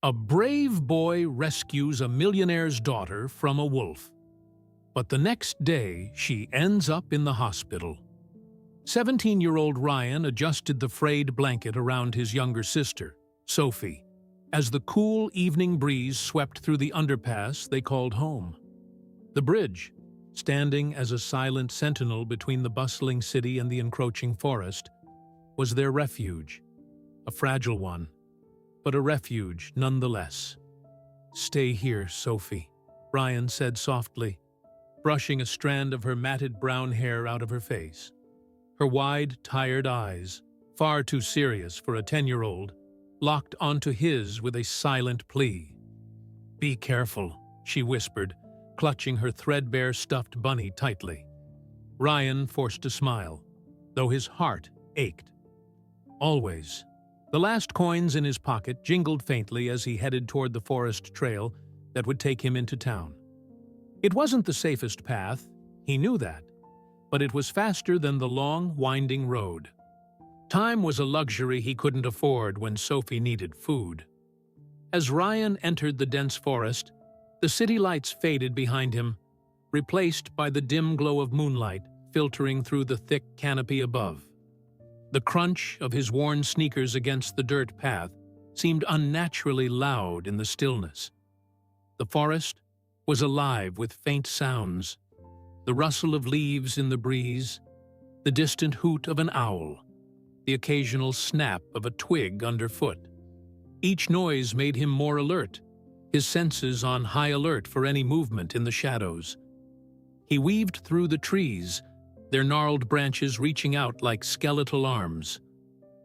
A brave boy rescues a millionaire's daughter from a wolf. But the next day, she ends up in the hospital. 17-year-old Ryan adjusted the frayed blanket around his younger sister, Sophie, as the cool evening breeze swept through the underpass they called home. The bridge, standing as a silent sentinel between the bustling city and the encroaching forest, was their refuge, a fragile one, but a refuge nonetheless. "Stay here, Sophie," Ryan said softly, brushing a strand of her matted brown hair out of her face. Her wide, tired eyes, far too serious for a 10-year-old, locked onto his with a silent plea. "Be careful," she whispered, clutching her threadbare stuffed bunny tightly. Ryan forced a smile, though his heart ached. Always. The last coins in his pocket jingled faintly as he headed toward the forest trail that would take him into town. It wasn't the safest path, he knew that, but it was faster than the long, winding road. Time was a luxury he couldn't afford when Sophie needed food. As Ryan entered the dense forest, the city lights faded behind him, replaced by the dim glow of moonlight filtering through the thick canopy above. The crunch of his worn sneakers against the dirt path seemed unnaturally loud in the stillness. The forest was alive with faint sounds, the rustle of leaves in the breeze, the distant hoot of an owl, the occasional snap of a twig underfoot. Each noise made him more alert, his senses on high alert for any movement in the shadows. He weaved through the trees, their gnarled branches reaching out like skeletal arms.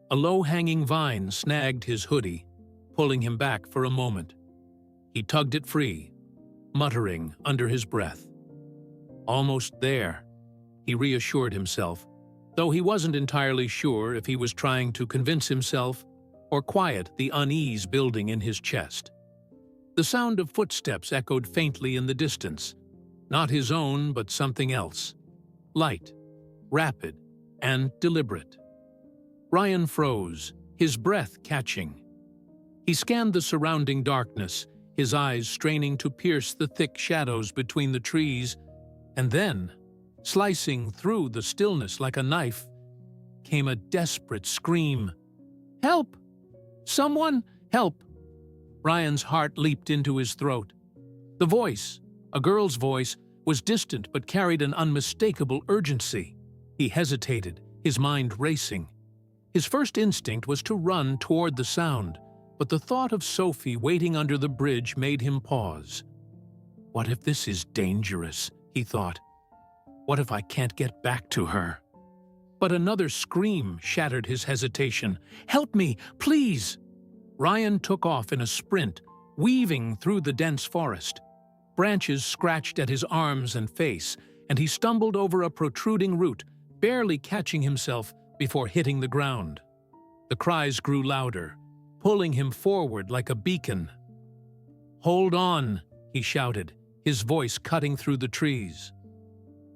A low-hanging vine snagged his hoodie, pulling him back for a moment. He tugged it free, muttering under his breath. Almost there, he reassured himself, though he wasn't entirely sure if he was trying to convince himself or quiet the unease building in his chest. The sound of footsteps echoed faintly in the distance, not his own but something else. Light, rapid, and deliberate. Ryan froze, his breath catching. He scanned the surrounding darkness, his eyes straining to pierce the thick shadows between the trees, and then, slicing through the stillness like a knife, came a desperate scream. "Help! Someone, help!" Ryan's heart leaped into his throat. The voice, a girl's voice, was distant but carried an unmistakable urgency. He hesitated, his mind racing. His first instinct was to run toward the sound, but the thought of Sophie waiting under the bridge made him pause. "What if this is dangerous?" he thought. "What if I can't get back to her?" But another scream shattered his hesitation. "Help me, please!" Ryan took off in a sprint, weaving through the dense forest. Branches scratched at his arms and face, and he stumbled over a protruding root, barely catching himself before hitting the ground. The cries grew louder, pulling him forward like a beacon. "Hold on," he shouted, his voice cutting through the trees.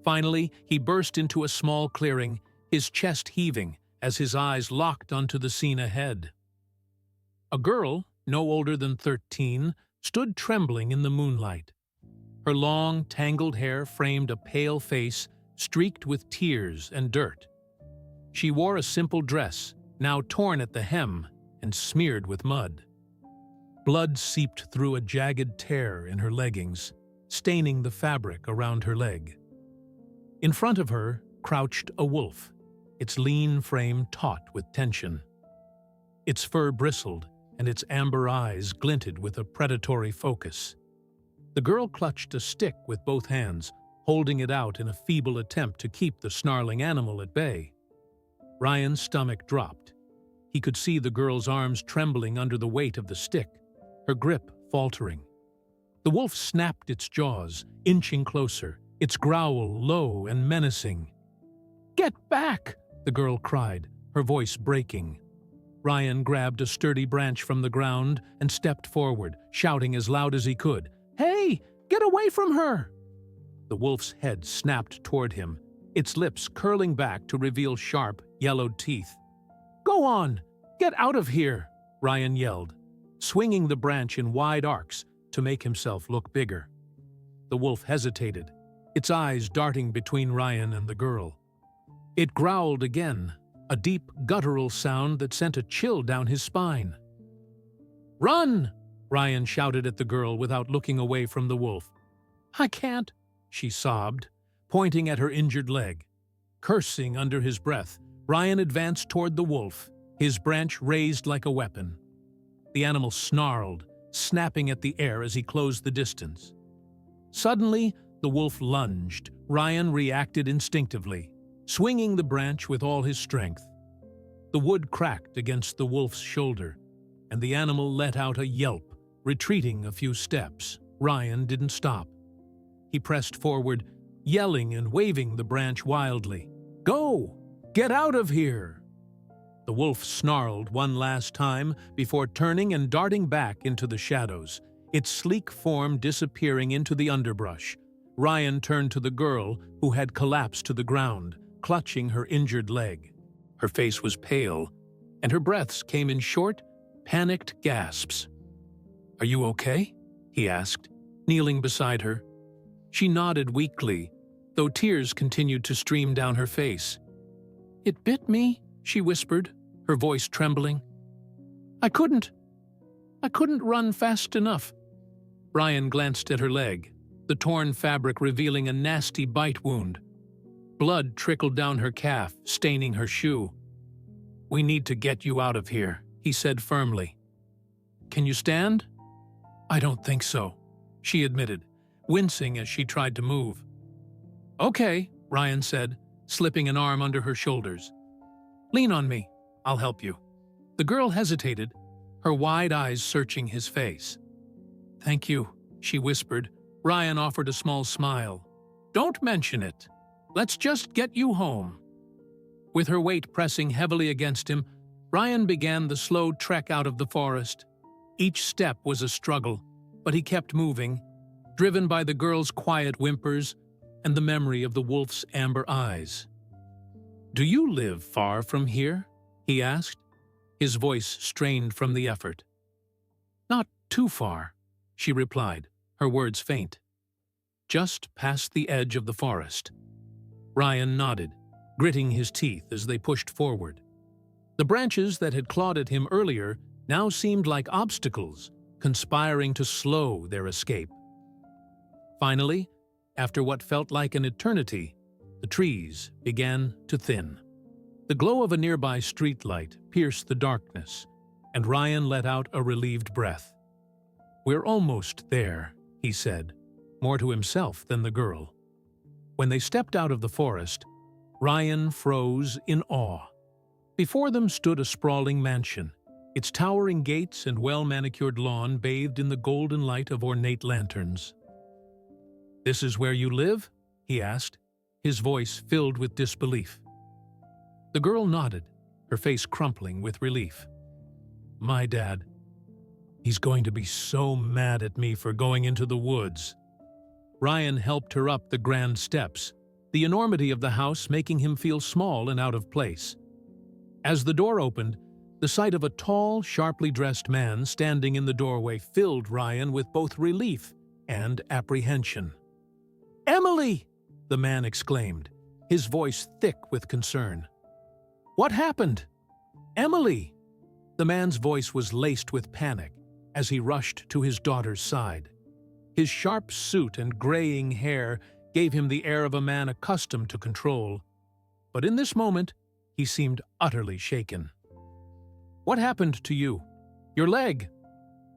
Finally, he burst into a small clearing, his chest heaving as his eyes locked onto the scene ahead. A girl, no older than 13, stood trembling in the moonlight. Her long, tangled hair framed a pale face streaked with tears and dirt. She wore a simple dress, now torn at the hem and smeared with mud. Blood seeped through a jagged tear in her leggings, staining the fabric around her leg. In front of her crouched a wolf, its lean frame taut with tension. Its fur bristled, and its amber eyes glinted with a predatory focus. The girl clutched a stick with both hands, holding it out in a feeble attempt to keep the snarling animal at bay. Ryan's stomach dropped. He could see the girl's arms trembling under the weight of the stick, her grip faltering. The wolf snapped its jaws, inching closer, its growl low and menacing. "Get back!" the girl cried, her voice breaking. Ryan grabbed a sturdy branch from the ground and stepped forward, shouting as loud as he could, "Hey, get away from her!" The wolf's head snapped toward him, its lips curling back to reveal sharp, yellowed teeth. "Go on! Get out of here!" Ryan yelled. swinging the branch in wide arcs to make himself look bigger. The wolf hesitated, its eyes darting between Ryan and the girl. It growled again, a deep, guttural sound that sent a chill down his spine. "Run!" Ryan shouted at the girl without looking away from the wolf. "I can't," she sobbed, pointing at her injured leg. Cursing under his breath, Ryan advanced toward the wolf, his branch raised like a weapon. The animal snarled, snapping at the air as he closed the distance. Suddenly, the wolf lunged. Ryan reacted instinctively, swinging the branch with all his strength. The wood cracked against the wolf's shoulder, and the animal let out a yelp, retreating a few steps. Ryan didn't stop. He pressed forward, yelling and waving the branch wildly. "Go! Get out of here!" The wolf snarled one last time before turning and darting back into the shadows, its sleek form disappearing into the underbrush. Ryan turned to the girl, who had collapsed to the ground, clutching her injured leg. Her face was pale, and her breaths came in short, panicked gasps. "Are you okay?" he asked, kneeling beside her. She nodded weakly, though tears continued to stream down her face. "It bit me," she whispered, her voice trembling. I couldn't run fast enough." Ryan glanced at her leg, the torn fabric revealing a nasty bite wound. Blood trickled down her calf, staining her shoe. "We need to get you out of here," he said firmly. "Can you stand?" "I don't think so," she admitted, wincing as she tried to move. "Okay," Ryan said, slipping an arm under her shoulders. "Lean on me. I'll help you." The girl hesitated, her wide eyes searching his face. "Thank you," she whispered. Ryan offered a small smile. "Don't mention it. Let's just get you home." With her weight pressing heavily against him, Ryan began the slow trek out of the forest. Each step was a struggle, but he kept moving, driven by the girl's quiet whimpers and the memory of the wolf's amber eyes. "Do you live far from here?" he asked, his voice strained from the effort. "Not too far," she replied, her words faint. "Just past the edge of the forest." Ryan nodded, gritting his teeth as they pushed forward. The branches that had clawed at him earlier now seemed like obstacles, conspiring to slow their escape. Finally, after what felt like an eternity, the trees began to thin. The glow of a nearby streetlight pierced the darkness, and Ryan let out a relieved breath. "We're almost there," he said, more to himself than the girl. When they stepped out of the forest, Ryan froze in awe. Before them stood a sprawling mansion, its towering gates and well-manicured lawn bathed in the golden light of ornate lanterns. "This is where you live?" he asked, his voice filled with disbelief. The girl nodded, her face crumpling with relief. "My dad. He's going to be so mad at me for going into the woods." Ryan helped her up the grand steps, the enormity of the house making him feel small and out of place. As the door opened, the sight of a tall, sharply dressed man standing in the doorway filled Ryan with both relief and apprehension. "Emily!" the man exclaimed, his voice thick with concern. "What happened?" "Emily!" The man's voice was laced with panic as he rushed to his daughter's side. His sharp suit and graying hair gave him the air of a man accustomed to control, but in this moment he seemed utterly shaken. "What happened to you? Your leg?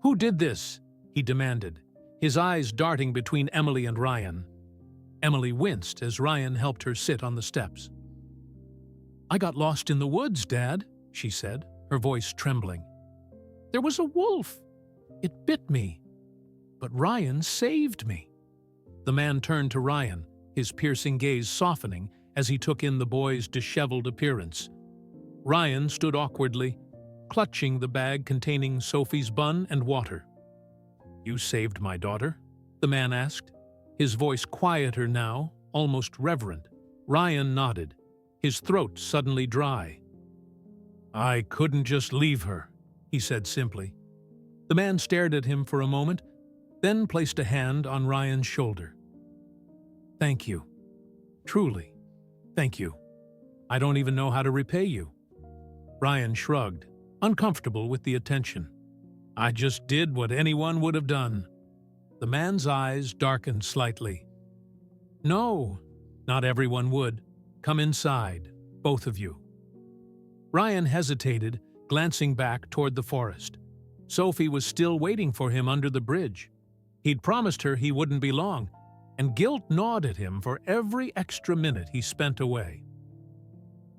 Who did this?" he demanded, his eyes darting between Emily and Ryan. Emily winced as Ryan helped her sit on the steps. "I got lost in the woods, Dad," she said, her voice trembling. "There was a wolf. It bit me. But Ryan saved me." The man turned to Ryan, his piercing gaze softening as he took in the boy's disheveled appearance. Ryan stood awkwardly, clutching the bag containing Sophie's bun and water. "You saved my daughter?" the man asked, his voice quieter now, almost reverent. Ryan nodded, his throat suddenly dry. "I couldn't just leave her," he said simply. The man stared at him for a moment, then placed a hand on Ryan's shoulder. "Thank you. Truly, thank you. I don't even know how to repay you." Ryan shrugged, uncomfortable with the attention. "I just did what anyone would have done." The man's eyes darkened slightly. "No, not everyone would. Come inside, both of you." Ryan hesitated, glancing back toward the forest. Sophie was still waiting for him under the bridge. He'd promised her he wouldn't be long, and guilt gnawed at him for every extra minute he spent away.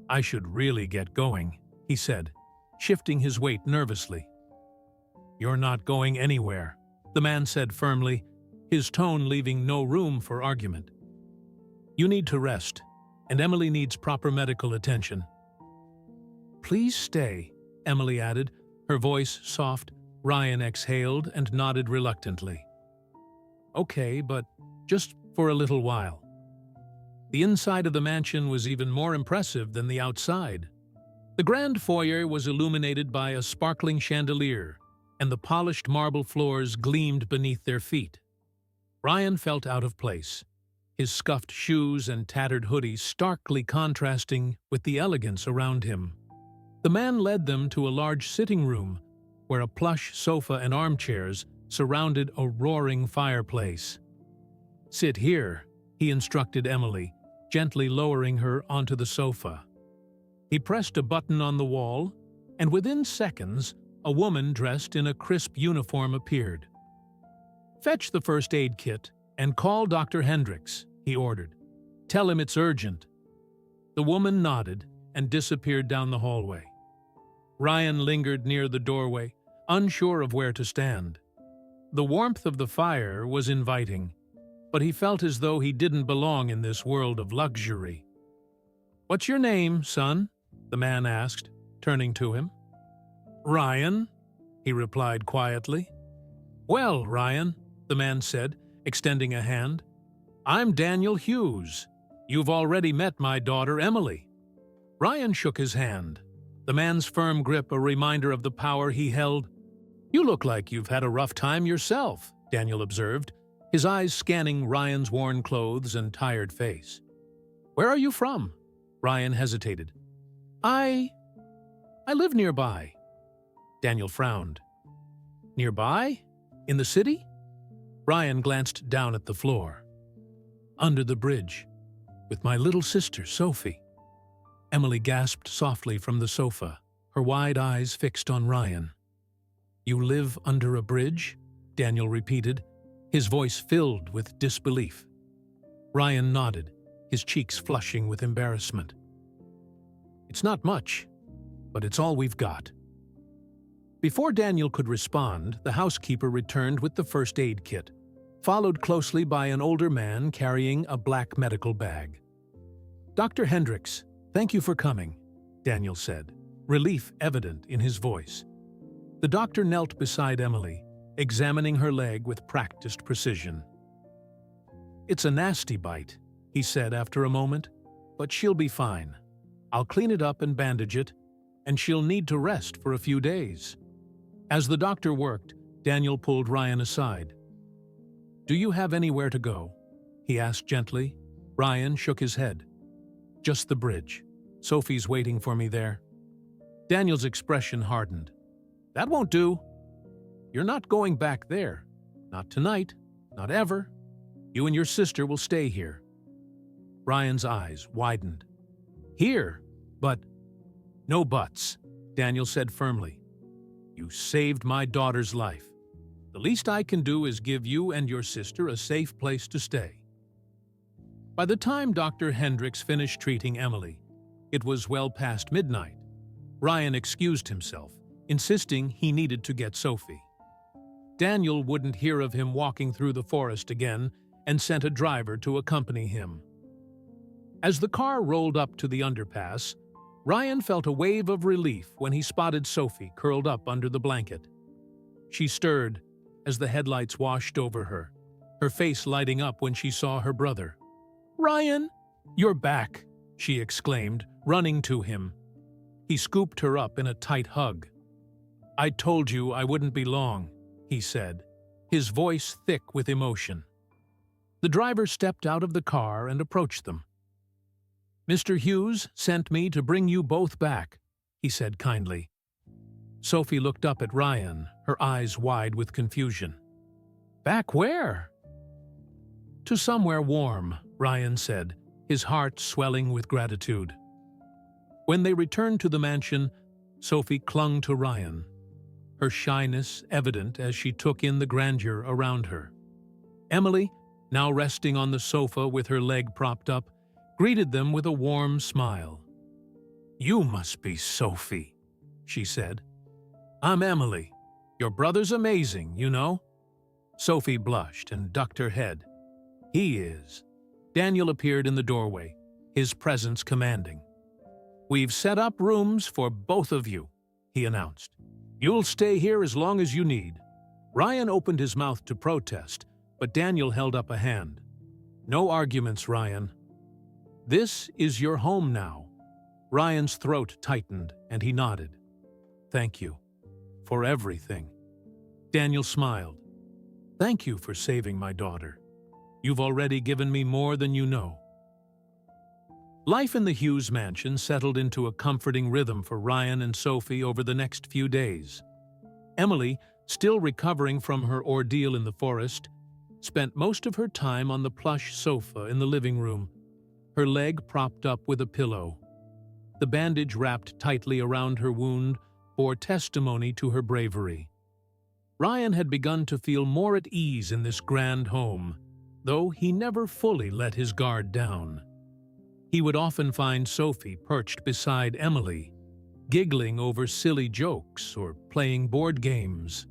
"I should really get going," he said, shifting his weight nervously. "You're not going anywhere," the man said firmly, his tone leaving no room for argument. "You need to rest, and Emily needs proper medical attention." "Please stay," Emily added, her voice soft. Ryan exhaled and nodded reluctantly. "Okay, but just for a little while." The inside of the mansion was even more impressive than the outside. The grand foyer was illuminated by a sparkling chandelier, and the polished marble floors gleamed beneath their feet. Ryan felt out of place, his scuffed shoes and tattered hoodie starkly contrasting with the elegance around him. The man led them to a large sitting room, where a plush sofa and armchairs surrounded a roaring fireplace. "Sit here," he instructed Emily, gently lowering her onto the sofa. He pressed a button on the wall, and within seconds, a woman dressed in a crisp uniform appeared. "Fetch the first aid kit and call Dr. Hendricks," he ordered. "Tell him it's urgent." The woman nodded and disappeared down the hallway. Ryan lingered near the doorway, unsure of where to stand. The warmth of the fire was inviting, but he felt as though he didn't belong in this world of luxury. "What's your name, son?" the man asked, turning to him. "Ryan," he replied quietly. "Well, Ryan," the man said, extending a hand, "I'm Daniel Hughes. You've already met my daughter, Emily." Ryan shook his hand, the man's firm grip a reminder of the power he held. "You look like you've had a rough time yourself," Daniel observed, his eyes scanning Ryan's worn clothes and tired face. "Where are you from?" Ryan hesitated. I live nearby." Daniel frowned. "Nearby? In the city?" Ryan glanced down at the floor. "Under the bridge, with my little sister, Sophie." Emily gasped softly from the sofa, her wide eyes fixed on Ryan. "You live under a bridge?" Daniel repeated, his voice filled with disbelief. Ryan nodded, his cheeks flushing with embarrassment. "It's not much, but it's all we've got." Before Daniel could respond, the housekeeper returned with the first aid kit, followed closely by an older man carrying a black medical bag. "Dr. Hendricks, thank you for coming," Daniel said, relief evident in his voice. The doctor knelt beside Emily, examining her leg with practiced precision. "It's a nasty bite," he said after a moment, "but she'll be fine. I'll clean it up and bandage it, and she'll need to rest for a few days." As the doctor worked, Daniel pulled Ryan aside. "Do you have anywhere to go?" he asked gently. Ryan shook his head. "Just the bridge. Sophie's waiting for me there." Daniel's expression hardened. "That won't do. You're not going back there. Not tonight. Not ever. You and your sister will stay here." Ryan's eyes widened. "Here? But—" "No buts," Daniel said firmly. "You saved my daughter's life. The least I can do is give you and your sister a safe place to stay." By the time Dr. Hendricks finished treating Emily, it was well past midnight. Ryan excused himself, insisting he needed to get Sophie. Daniel wouldn't hear of him walking through the forest again and sent a driver to accompany him. As the car rolled up to the underpass, Ryan felt a wave of relief when he spotted Sophie curled up under the blanket. She stirred as the headlights washed over her, her face lighting up when she saw her brother. "Ryan, you're back," she exclaimed, running to him. He scooped her up in a tight hug. "I told you I wouldn't be long," he said, his voice thick with emotion. The driver stepped out of the car and approached them. "Mr. Hughes sent me to bring you both back," he said kindly. Sophie looked up at Ryan, her eyes wide with confusion. "Back where?" "To somewhere warm," Ryan said, his heart swelling with gratitude. When they returned to the mansion, Sophie clung to Ryan, her shyness evident as she took in the grandeur around her. Emily, now resting on the sofa with her leg propped up, greeted them with a warm smile. "You must be Sophie," she said. "I'm Emily. Your brother's amazing, you know." Sophie blushed and ducked her head. "He is." Daniel appeared in the doorway, his presence commanding. "We've set up rooms for both of you," he announced. "You'll stay here as long as you need." Ryan opened his mouth to protest, but Daniel held up a hand. "No arguments, Ryan. This is your home now." Ryan's throat tightened, and he nodded. "Thank you. For everything." Daniel smiled. "Thank you for saving my daughter. You've already given me more than you know." Life in the Hughes mansion settled into a comforting rhythm for Ryan and Sophie over the next few days. Emily, still recovering from her ordeal in the forest, spent most of her time on the plush sofa in the living room, her leg propped up with a pillow. The bandage wrapped tightly around her wound bore testimony to her bravery. Ryan had begun to feel more at ease in this grand home, though he never fully let his guard down. He would often find Sophie perched beside Emily, giggling over silly jokes or playing board games.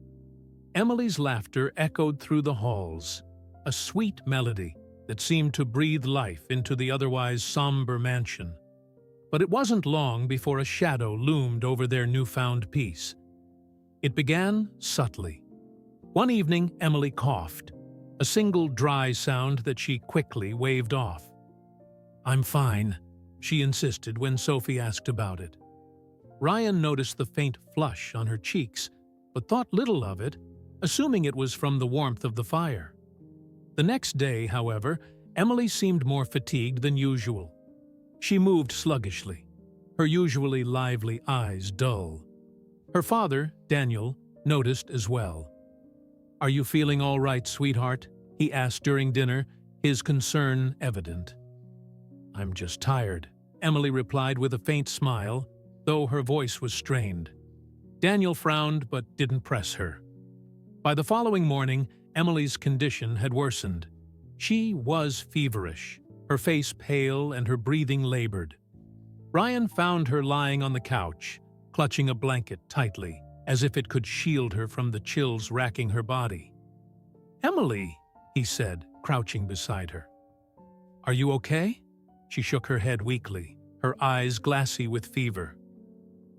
Emily's laughter echoed through the halls, a sweet melody that seemed to breathe life into the otherwise somber mansion. But it wasn't long before a shadow loomed over their newfound peace. It began subtly. One evening, Emily coughed, a single dry sound that she quickly waved off. "I'm fine," she insisted when Sophie asked about it. Ryan noticed the faint flush on her cheeks, but thought little of it, assuming it was from the warmth of the fire. The next day, however, Emily seemed more fatigued than usual. She moved sluggishly, her usually lively eyes dull. Her father, Daniel, noticed as well. "Are you feeling all right, sweetheart?" he asked during dinner, his concern evident. "I'm just tired," Emily replied with a faint smile, though her voice was strained. Daniel frowned but didn't press her. By the following morning, Emily's condition had worsened. She was feverish, her face pale and her breathing labored. Ryan found her lying on the couch, clutching a blanket tightly, as if it could shield her from the chills racking her body. "Emily," he said, crouching beside her. "Are you okay?" She shook her head weakly, her eyes glassy with fever.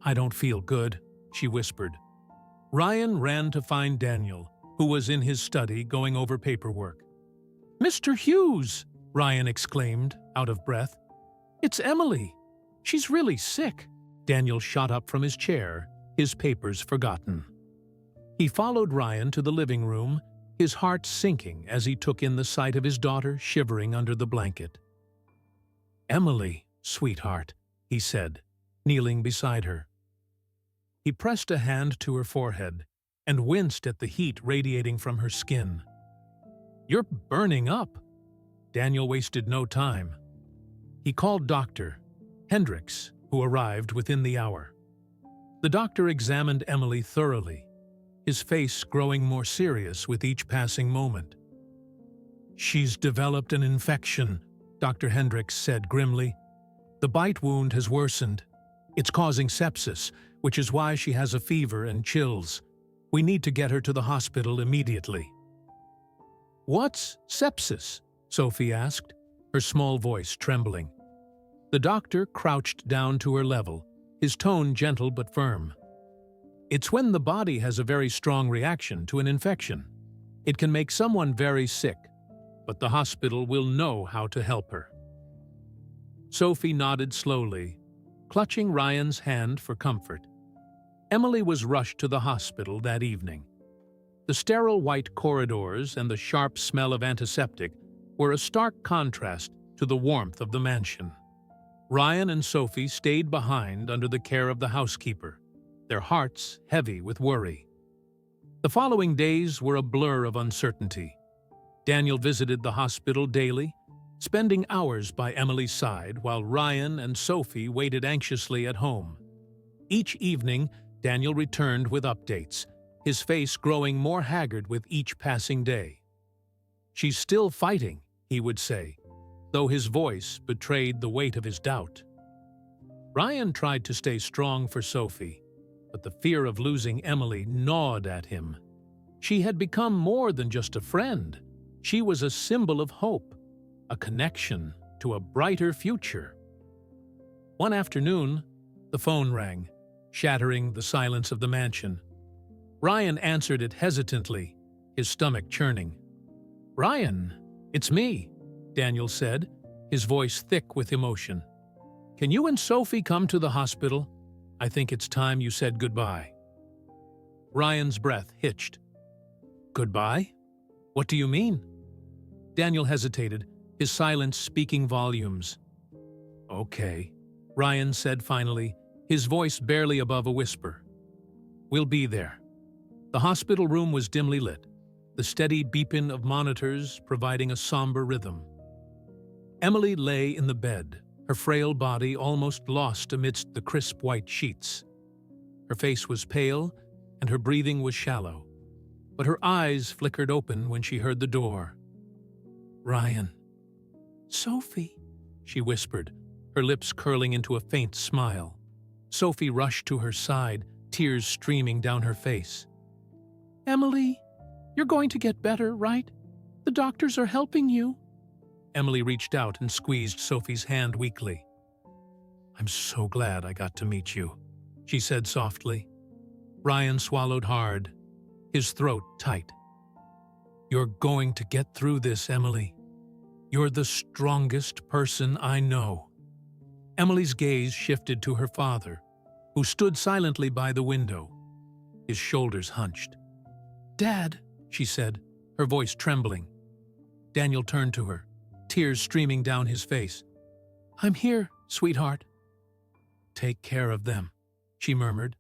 "I don't feel good," she whispered. Ryan ran to find Daniel, who was in his study going over paperwork. "Mr. Hughes!" Ryan exclaimed, out of breath. "It's Emily. She's really sick." Daniel shot up from his chair, his papers forgotten. He followed Ryan to the living room, his heart sinking as he took in the sight of his daughter shivering under the blanket. "Emily, sweetheart," he said, kneeling beside her. He pressed a hand to her forehead and winced at the heat radiating from her skin. "You're burning up." Daniel wasted no time. He called Dr. Hendricks, who arrived within the hour. The doctor examined Emily thoroughly, his face growing more serious with each passing moment. "She's developed an infection," Dr. Hendricks said grimly. "The bite wound has worsened. It's causing sepsis, which is why she has a fever and chills. We need to get her to the hospital immediately." "What's sepsis?" Sophie asked, her small voice trembling. The doctor crouched down to her level, his tone gentle but firm. "It's when the body has a very strong reaction to an infection. It can make someone very sick, but the hospital will know how to help her." Sophie nodded slowly, clutching Ryan's hand for comfort. Emily was rushed to the hospital that evening. The sterile white corridors and the sharp smell of antiseptic were a stark contrast to the warmth of the mansion. Ryan and Sophie stayed behind under the care of the housekeeper, their hearts heavy with worry. The following days were a blur of uncertainty. Daniel visited the hospital daily, spending hours by Emily's side while Ryan and Sophie waited anxiously at home. Each evening, Daniel returned with updates, his face growing more haggard with each passing day. "She's still fighting," he would say, though his voice betrayed the weight of his doubt. Ryan tried to stay strong for Sophie, but the fear of losing Emily gnawed at him. She had become more than just a friend. She was a symbol of hope, a connection to a brighter future. One afternoon, the phone rang, shattering the silence of the mansion. Ryan answered it hesitantly, his stomach churning. "Ryan, it's me," Daniel said, his voice thick with emotion. "Can you and Sophie come to the hospital? I think it's time you said goodbye." Ryan's breath hitched. "Goodbye? What do you mean?" Daniel hesitated, his silence speaking volumes. "Okay," Ryan said finally, his voice barely above a whisper. "We'll be there." The hospital room was dimly lit, the steady beeping of monitors providing a somber rhythm. Emily lay in the bed, her frail body almost lost amidst the crisp white sheets. Her face was pale, and her breathing was shallow, but her eyes flickered open when she heard the door. "Ryan." "Sophie," she whispered, her lips curling into a faint smile. Sophie rushed to her side, tears streaming down her face. "Emily, you're going to get better, right? The doctors are helping you." Emily reached out and squeezed Sophie's hand weakly. "I'm so glad I got to meet you," she said softly. Ryan swallowed hard, his throat tight. "You're going to get through this, Emily. You're the strongest person I know." Emily's gaze shifted to her father, who stood silently by the window, his shoulders hunched. "Dad," she said, her voice trembling. Daniel turned to her, tears streaming down his face. "I'm here, sweetheart." "Take care of them," she murmured,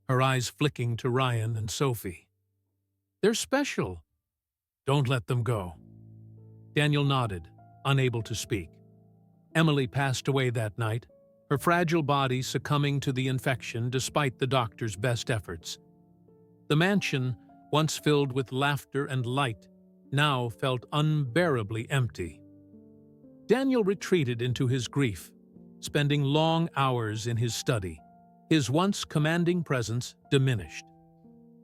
her eyes flicking to Ryan and Sophie. "They're special. Don't let them go." Daniel nodded, unable to speak. Emily passed away that night, her fragile body succumbing to the infection despite the doctor's best efforts. The mansion, once filled with laughter and light, now felt unbearably empty. Daniel retreated into his grief, spending long hours in his study, his once commanding presence diminished.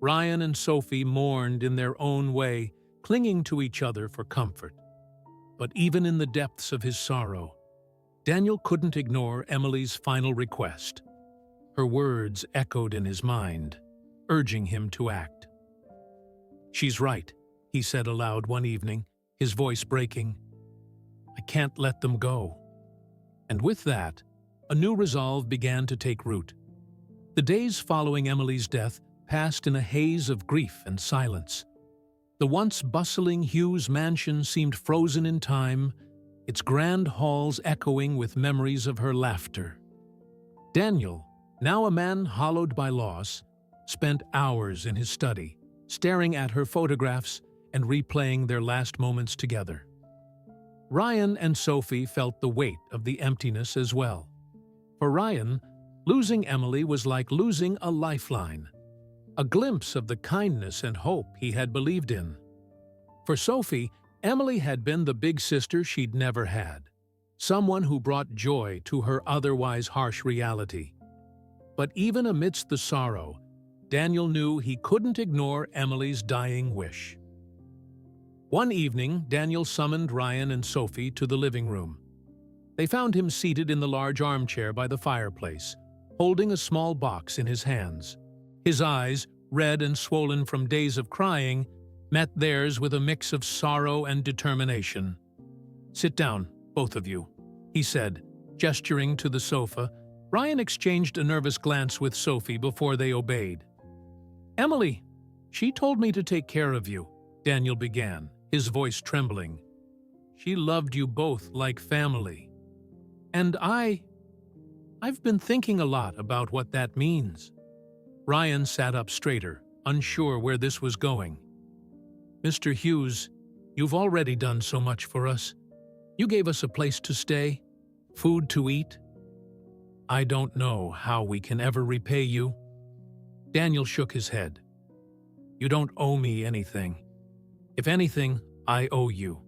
Ryan and Sophie mourned in their own way, clinging to each other for comfort. But even in the depths of his sorrow, Daniel couldn't ignore Emily's final request. Her words echoed in his mind, urging him to act. "She's right," he said aloud one evening, his voice breaking. "I can't let them go." And with that, a new resolve began to take root. The days following Emily's death passed in a haze of grief and silence. The once bustling Hughes mansion seemed frozen in time, its grand halls echoing with memories of her laughter. Daniel, now a man hollowed by loss, spent hours in his study, staring at her photographs and replaying their last moments together. Ryan and Sophie felt the weight of the emptiness as well. For Ryan, losing Emily was like losing a lifeline, a glimpse of the kindness and hope he had believed in. For Sophie, Emily had been the big sister she'd never had, someone who brought joy to her otherwise harsh reality. But even amidst the sorrow, Daniel knew he couldn't ignore Emily's dying wish. One evening, Daniel summoned Ryan and Sophie to the living room. They found him seated in the large armchair by the fireplace, holding a small box in his hands. His eyes, red and swollen from days of crying, met theirs with a mix of sorrow and determination. "Sit down, both of you," he said, gesturing to the sofa. Ryan exchanged a nervous glance with Sophie before they obeyed. "Emily, She told me to take care of you, Daniel began, his voice trembling. She loved you both like family. And I've been thinking a lot about what that means. Ryan sat up straighter, unsure where this was going. Mr. Hughes, you've already done so much for us. You gave us a place to stay, food to eat. I don't know how we can ever repay you. Daniel shook his head. You don't owe me anything. If anything, I owe you.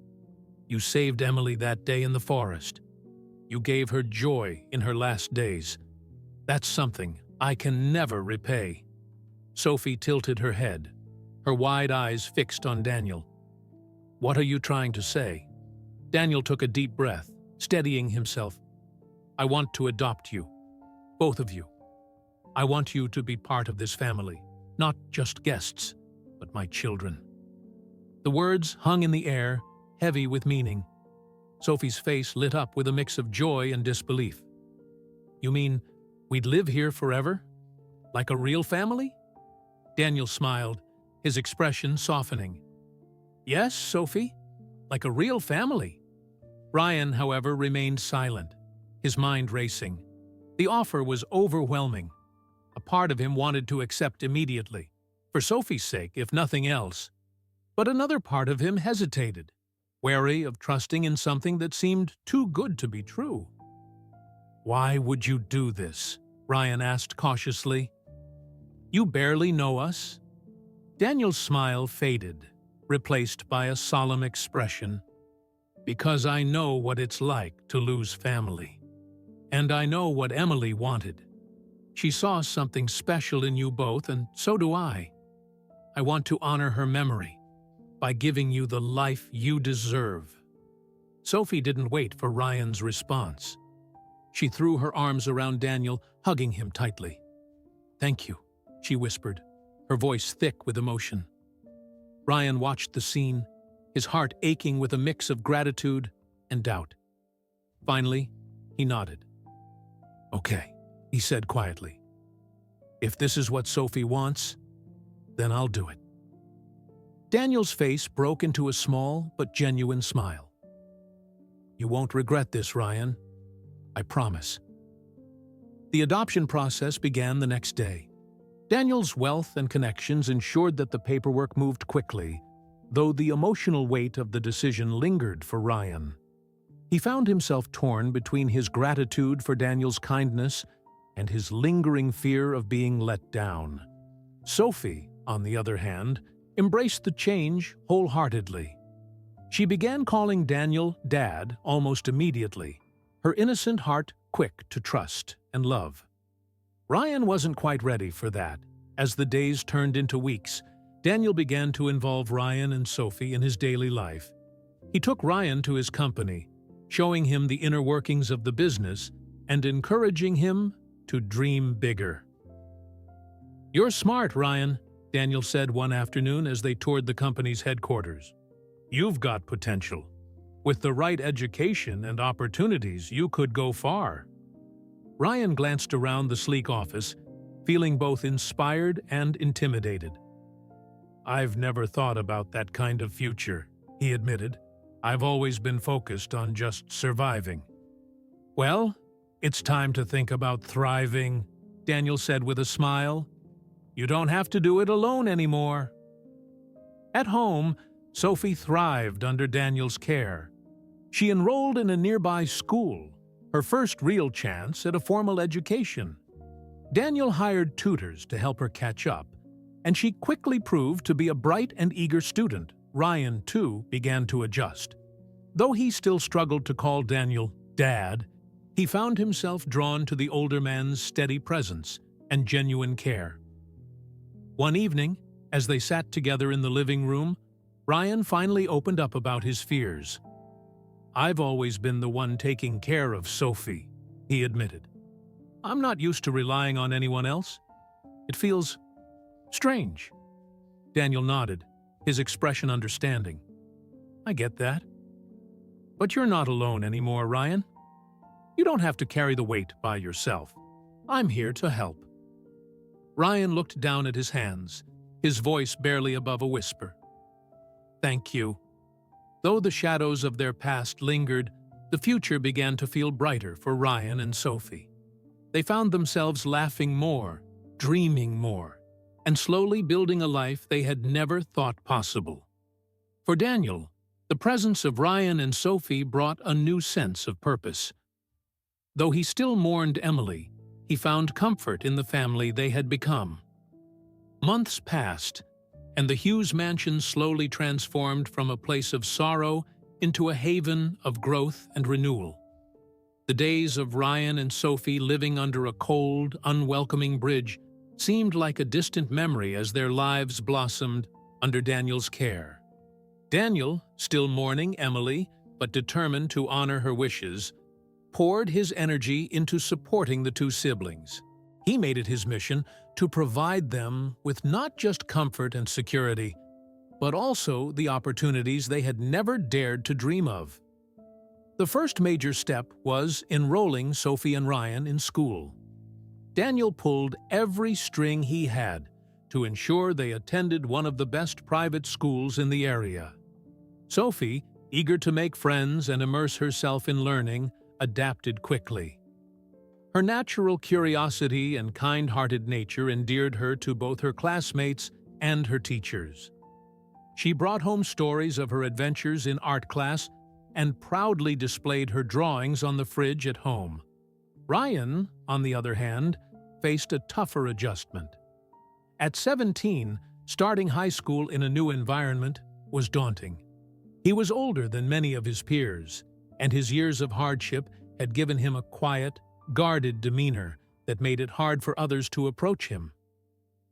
You saved Emily that day in the forest. You gave her joy in her last days. That's something I can never repay. Sophie tilted her head, her wide eyes fixed on Daniel. What are you trying to say? Daniel took a deep breath, steadying himself. I want to adopt you, both of you. I want you to be part of this family, not just guests, but my children. The words hung in the air, heavy with meaning. Sophie's face lit up with a mix of joy and disbelief. You mean we'd live here forever? Like a real family? Daniel smiled, his expression softening. Yes, Sophie, like a real family. Ryan, however, remained silent, his mind racing. The offer was overwhelming. A part of him wanted to accept immediately, for Sophie's sake, if nothing else. But another part of him hesitated, wary of trusting in something that seemed too good to be true. Why would you do this? Ryan asked cautiously. You barely know us. Daniel's smile faded, replaced by a solemn expression. Because I know what it's like to lose family. And I know what Emily wanted. She saw something special in you both, and so do I. I want to honor her memory by giving you the life you deserve. Sophie didn't wait for Ryan's response. She threw her arms around Daniel, hugging him tightly. Thank you, she whispered, her voice thick with emotion. Ryan watched the scene, his heart aching with a mix of gratitude and doubt. Finally, he nodded. Okay, he said quietly. If this is what Sophie wants, then I'll do it. Daniel's face broke into a small but genuine smile. You won't regret this, Ryan. I promise. The adoption process began the next day. Daniel's wealth and connections ensured that the paperwork moved quickly, though the emotional weight of the decision lingered for Ryan. He found himself torn between his gratitude for Daniel's kindness and his lingering fear of being let down. Sophie, on the other hand, embraced the change wholeheartedly. She began calling Daniel Dad almost immediately, her innocent heart quick to trust and love. Ryan wasn't quite ready for that. As the days turned into weeks, Daniel began to involve Ryan and Sophie in his daily life. He took Ryan to his company, showing him the inner workings of the business and encouraging him to dream bigger. You're smart, Ryan, Daniel said one afternoon as they toured the company's headquarters. You've got potential. With the right education and opportunities, you could go far. Ryan glanced around the sleek office, feeling both inspired and intimidated. I've never thought about that kind of future, he admitted. I've always been focused on just surviving. Well, it's time to think about thriving, Daniel said with a smile. You don't have to do it alone anymore. At home, Sophie thrived under Daniel's care. She enrolled in a nearby school, her first real chance at a formal education. Daniel hired tutors to help her catch up, and she quickly proved to be a bright and eager student. Ryan, too, began to adjust. Though he still struggled to call Daniel Dad, he found himself drawn to the older man's steady presence and genuine care. One evening, as they sat together in the living room, Ryan finally opened up about his fears. I've always been the one taking care of Sophie, he admitted. I'm not used to relying on anyone else. It feels strange. Daniel nodded, his expression understanding. I get that. But you're not alone anymore, Ryan. You don't have to carry the weight by yourself. I'm here to help. Ryan looked down at his hands, his voice barely above a whisper. "Thank you." Though the shadows of their past lingered, the future began to feel brighter for Ryan and Sophie. They found themselves laughing more, dreaming more, and slowly building a life they had never thought possible. For Daniel, the presence of Ryan and Sophie brought a new sense of purpose. Though he still mourned Emily, he found comfort in the family they had become. Months passed, and the Hughes mansion slowly transformed from a place of sorrow into a haven of growth and renewal. The days of Ryan and Sophie living under a cold, unwelcoming bridge seemed like a distant memory as their lives blossomed under Daniel's care. Daniel, still mourning Emily, but determined to honor her wishes, poured his energy into supporting the two siblings. He made it his mission to provide them with not just comfort and security, but also the opportunities they had never dared to dream of. The first major step was enrolling Sophie and Ryan in school. Daniel pulled every string he had to ensure they attended one of the best private schools in the area. Sophie, eager to make friends and immerse herself in learning, adapted quickly. Her natural curiosity and kind-hearted nature endeared her to both her classmates and her teachers. She brought home stories of her adventures in art class and proudly displayed her drawings on the fridge at home. Ryan, on the other hand, faced a tougher adjustment. At 17, starting high school in a new environment was daunting. He was older than many of his peers, and his years of hardship had given him a quiet, guarded demeanor that made it hard for others to approach him.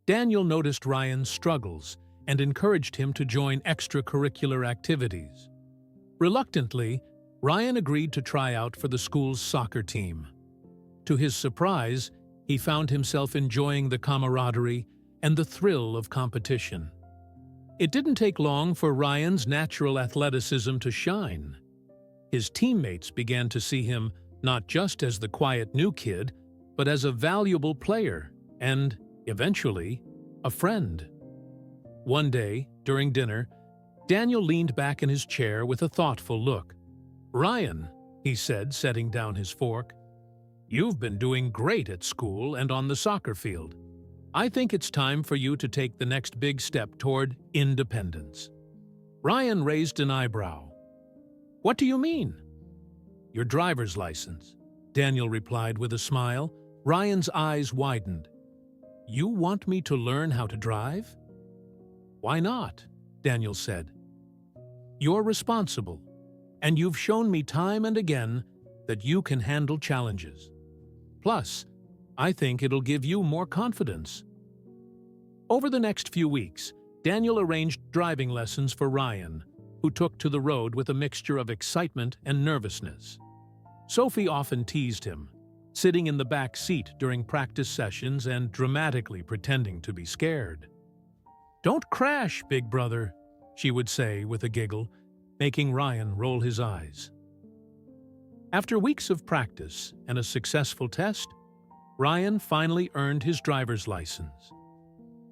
Daniel noticed Ryan's struggles and encouraged him to join extracurricular activities. Reluctantly, Ryan agreed to try out for the school's soccer team. To his surprise, he found himself enjoying the camaraderie and the thrill of competition. It didn't take long for Ryan's natural athleticism to shine. His teammates began to see him not just as the quiet new kid, but as a valuable player and, eventually, a friend. One day, during dinner, Daniel leaned back in his chair with a thoughtful look. "Ryan," he said, setting down his fork, "you've been doing great at school and on the soccer field. I think it's time for you to take the next big step toward independence." Ryan raised an eyebrow. "What do you mean?" "Your driver's license," Daniel replied with a smile. Ryan's eyes widened. "You want me to learn how to drive?" "Why not?" Daniel said. "You're responsible, and you've shown me time and again that you can handle challenges. Plus, I think it'll give you more confidence." Over the next few weeks, Daniel arranged driving lessons for Ryan, who took to the road with a mixture of excitement and nervousness. Sophie often teased him, sitting in the back seat during practice sessions and dramatically pretending to be scared. "Don't crash, big brother," she would say with a giggle, making Ryan roll his eyes. After weeks of practice and a successful test, Ryan finally earned his driver's license.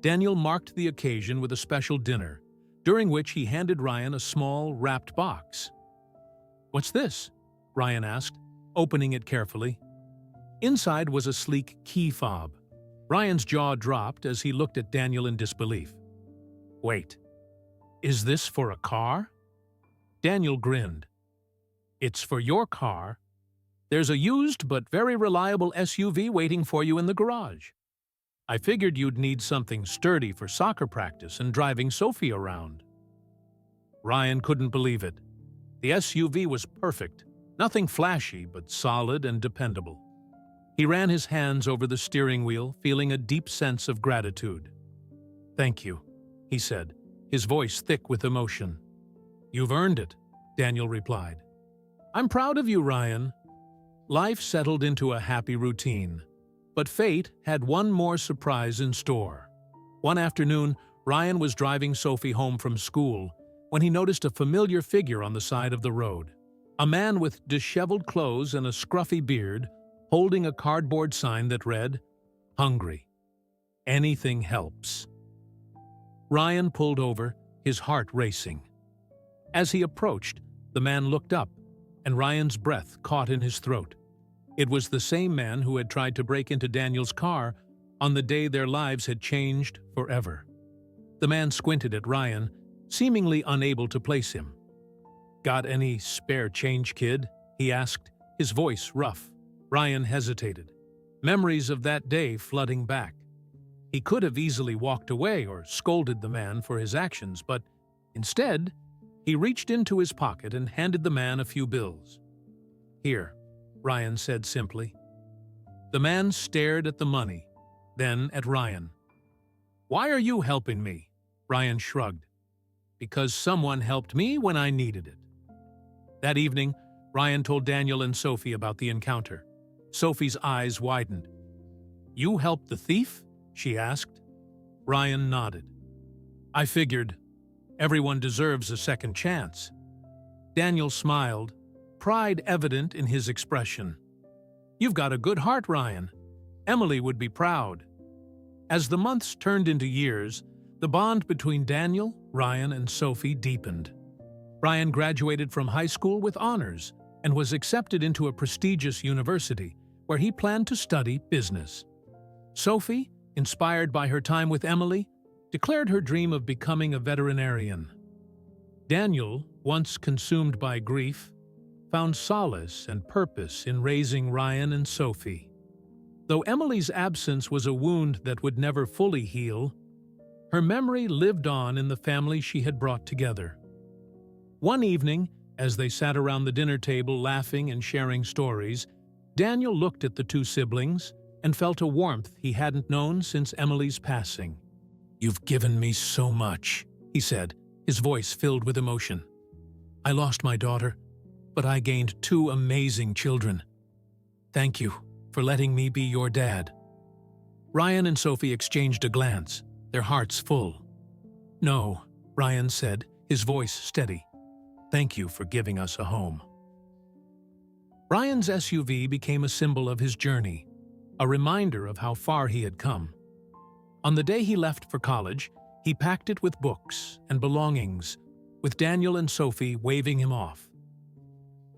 Daniel marked the occasion with a special dinner, during which he handed Ryan a small, wrapped box. "What's this?" Ryan asked, opening it carefully. Inside was a sleek key fob. Ryan's jaw dropped as he looked at Daniel in disbelief. "Wait, is this for a car?" Daniel grinned. "It's for your car. There's a used but very reliable SUV waiting for you in the garage. I figured you'd need something sturdy for soccer practice and driving Sophie around." Ryan couldn't believe it. The SUV was perfect, nothing flashy but solid and dependable. He ran his hands over the steering wheel, feeling a deep sense of gratitude. "Thank you," he said, his voice thick with emotion. "You've earned it," Daniel replied. "I'm proud of you, Ryan." Life settled into a happy routine, but fate had one more surprise in store. One afternoon, Ryan was driving Sophie home from school when he noticed a familiar figure on the side of the road. A man with disheveled clothes and a scruffy beard, holding a cardboard sign that read, "Hungry. Anything helps." Ryan pulled over, his heart racing. As he approached, the man looked up, and Ryan's breath caught in his throat. It was the same man who had tried to break into Daniel's car on the day their lives had changed forever. The man squinted at Ryan, seemingly unable to place him. "Got any spare change, kid?" he asked, his voice rough. Ryan hesitated, memories of that day flooding back. He could have easily walked away or scolded the man for his actions, but instead, he reached into his pocket and handed the man a few bills. "Here," Ryan said simply. The man stared at the money, then at Ryan. "Why are you helping me?" Ryan shrugged. "Because someone helped me when I needed it." That evening, Ryan told Daniel and Sophie about the encounter. Sophie's eyes widened. "You helped the thief?" she asked. Ryan nodded. "I figured everyone deserves a second chance." Daniel smiled, pride evident in his expression. "You've got a good heart, Ryan. Emily would be proud." As the months turned into years, the bond between Daniel, Ryan, and Sophie deepened. Ryan graduated from high school with honors and was accepted into a prestigious university where he planned to study business. Sophie, inspired by her time with Emily, declared her dream of becoming a veterinarian. Daniel, once consumed by grief, found solace and purpose in raising Ryan and Sophie. Though Emily's absence was a wound that would never fully heal, her memory lived on in the family she had brought together. One evening, as they sat around the dinner table laughing and sharing stories, Daniel looked at the two siblings and felt a warmth he hadn't known since Emily's passing. "You've given me so much," he said, his voice filled with emotion. "I lost my daughter, but I gained two amazing children. Thank you for letting me be your dad." Ryan and Sophie exchanged a glance, their hearts full. "No," Ryan said, his voice steady. "Thank you for giving us a home." Ryan's SUV became a symbol of his journey, a reminder of how far he had come. On the day he left for college, he packed it with books and belongings, with Daniel and Sophie waving him off.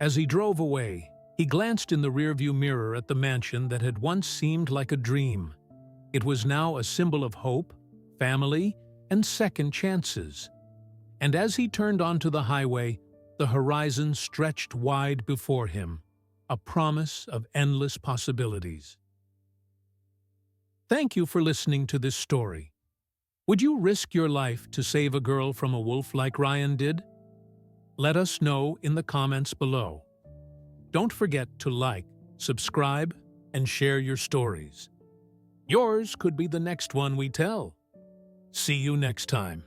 As he drove away, he glanced in the rearview mirror at the mansion that had once seemed like a dream. It was now a symbol of hope, family, and second chances. And as he turned onto the highway, the horizon stretched wide before him, a promise of endless possibilities. Thank you for listening to this story. Would you risk your life to save a girl from a wolf like Ryan did? Let us know in the comments below. Don't forget to like, subscribe, and share your stories. Yours could be the next one we tell. See you next time.